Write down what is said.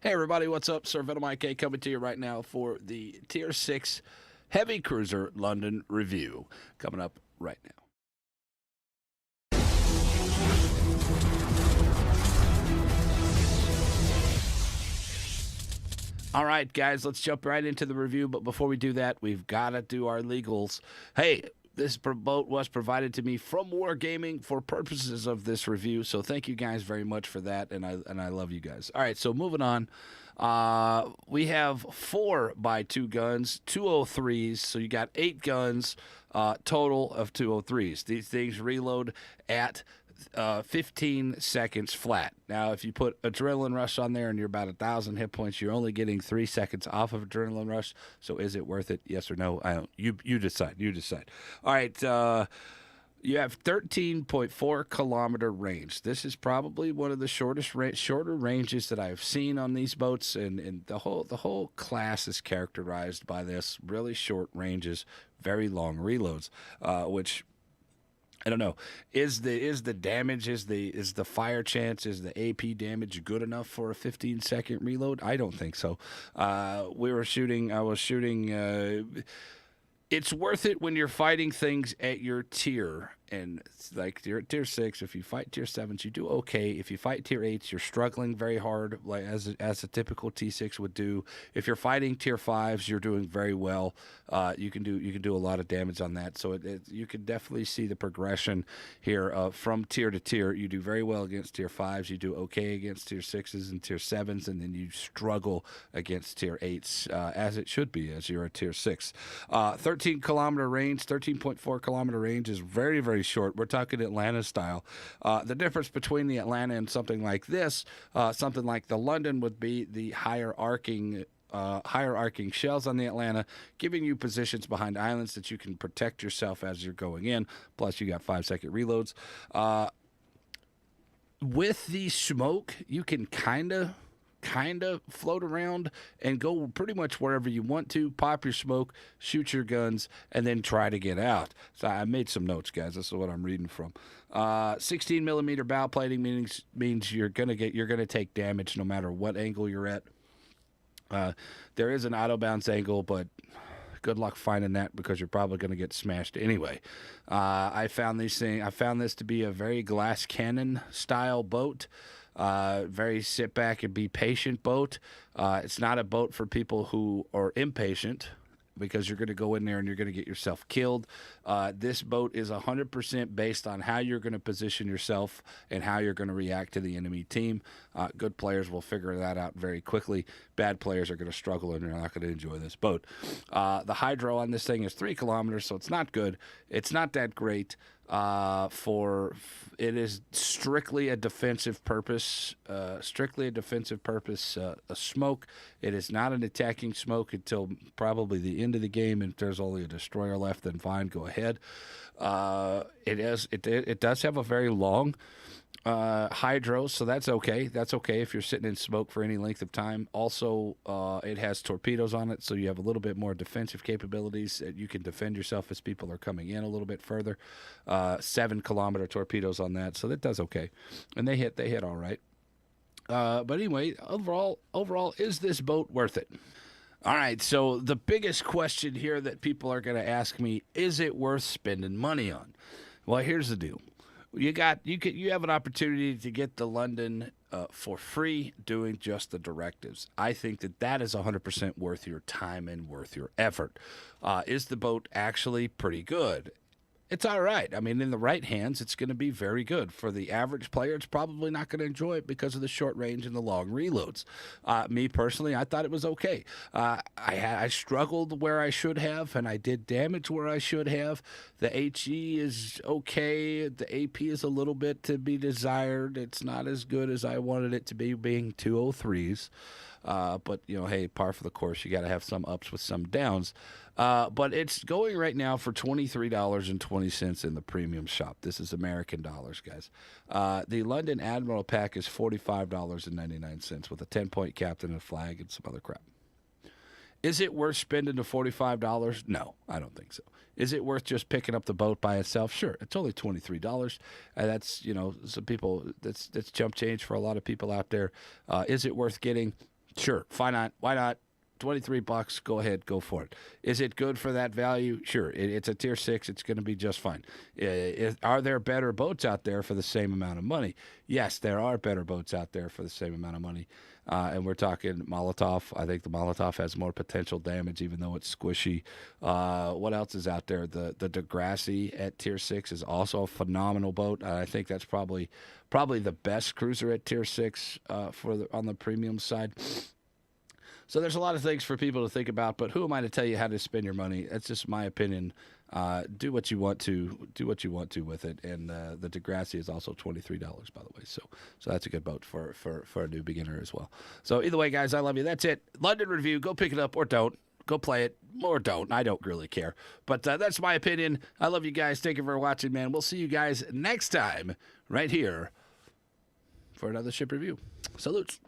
Hey everybody, what's up? Sir Venom IK coming to you right now for the Tier 6 Heavy Cruiser London review. Coming up right now. All right, guys, let's jump right into the review. But before we do that, we've got to do our legals. Hey, this boat was provided to me from Wargaming for purposes of this review. So thank you guys very much for that, and I love you guys. All right, so moving on. We have 4x2 guns, 203s. So you got 8 guns total of 203s. These things reload at 15 seconds flat. Now, if you put Adrenaline Rush on there and you're about 1,000 hit points, you're only getting 3 seconds off of Adrenaline Rush. So is it worth it? Yes or no? I don't. You decide. You decide. All right. You have 13.4 kilometer range. This is probably one of the shorter ranges that I've seen on these boats, and the whole class is characterized by this really short ranges, very long reloads, which I don't know. Is the damage, is the fire chance, is the AP damage good enough for a 15-second reload? I don't think so. I was shooting. It's worth it when you're fighting things at your tier. And like you're at tier 6, if you fight tier 7s, you do okay. If you fight tier 8s, you're struggling very hard, like as a typical T6 would do. If you're fighting tier 5s, you're doing very well. You can do a lot of damage on that. So you can definitely see the progression here from tier to tier. You do very well against tier 5s. You do okay against tier 6s and tier 7s, and then you struggle against tier 8s, as it should be, as you're a tier 6. 13-kilometer range, 13.4 kilometer range is very, very short. We're talking Atlanta style. The difference between the Atlanta and something like this, something like the London, would be the higher arcing shells on the Atlanta, giving you positions behind islands that you can protect yourself as you're going in. Plus, you got 5-second reloads. With the smoke, you can kind of float around and go pretty much wherever you want to. Pop your smoke, shoot your guns, and then try to get out. So I made some notes, guys. This is what I'm reading from. 16 millimeter bow plating means you're gonna take damage no matter what angle you're at. There is an auto bounce angle, but good luck finding that because you're probably going to get smashed anyway. I found this to be a very glass cannon style boat. Very sit back and be patient boat. It's not a boat for people who are impatient, because you're going to go in there and you're going to get yourself killed. This boat is 100% based on how you're going to position yourself and how you're going to react to the enemy team. Good players will figure that out very quickly. Bad players are going to struggle and they're not going to enjoy this boat. The hydro on this thing is 3 kilometers, so it's not good. It's not that great. It is strictly a defensive purpose. A smoke. It is not an attacking smoke until probably the end of the game. If there's only a destroyer left, then fine, go ahead. It does have a very long hydro, so that's okay. That's okay if you're sitting in smoke for any length of time. Also, it has torpedoes on it, so you have a little bit more defensive capabilities. You can defend yourself as people are coming in a little bit further. 7-kilometer torpedoes on that, so that does okay, and they hit all right. But anyway, overall, is this boat worth it? All right, so the biggest question here that people are going to ask me, is it worth spending money on? Well, here's the deal. You have an opportunity to get the London for free doing just the directives. I think that is 100% worth your time and worth your effort. Is the boat actually pretty good? It's all right. I mean, in the right hands, it's going to be very good. For the average player, it's probably not going to enjoy it because of the short range and the long reloads. Me personally, I thought it was okay. I struggled where I should have, and I did damage where I should have. The HE is okay. The AP is a little bit to be desired. It's not as good as I wanted it to be, being 203s. But, hey, par for the course. You got to have some ups with some downs. But it's going right now for $23.20 in the premium shop. This is American dollars, guys. The London Admiral pack is $45.99 with a 10-point captain and a flag and some other crap. Is it worth spending the $45? No, I don't think so. Is it worth just picking up the boat by itself? Sure, it's only $23, and that's some people that's chump change for a lot of people out there. Is it worth getting? Sure, why not? Why not? $23, go ahead, go for it. Is it good for that value? Sure, it's a tier 6. It's going to be just fine. Are there better boats out there for the same amount of money? Yes, there are better boats out there for the same amount of money. And we're talking Molotov. I think the Molotov has more potential damage, even though it's squishy. What else is out there? The Degrassi at tier 6 is also a phenomenal boat. I think that's probably the best cruiser at tier 6 on the premium side. So there's a lot of things for people to think about, but who am I to tell you how to spend your money? That's just my opinion. Do what you want to. Do what you want to with it. And the Degrassi is also $23, by the way. So that's a good boat for a new beginner as well. So either way, guys, I love you. That's it. London Review. Go pick it up or don't. Go play it or don't. I don't really care. But that's my opinion. I love you guys. Thank you for watching, man. We'll see you guys next time right here for another ship review. Salutes.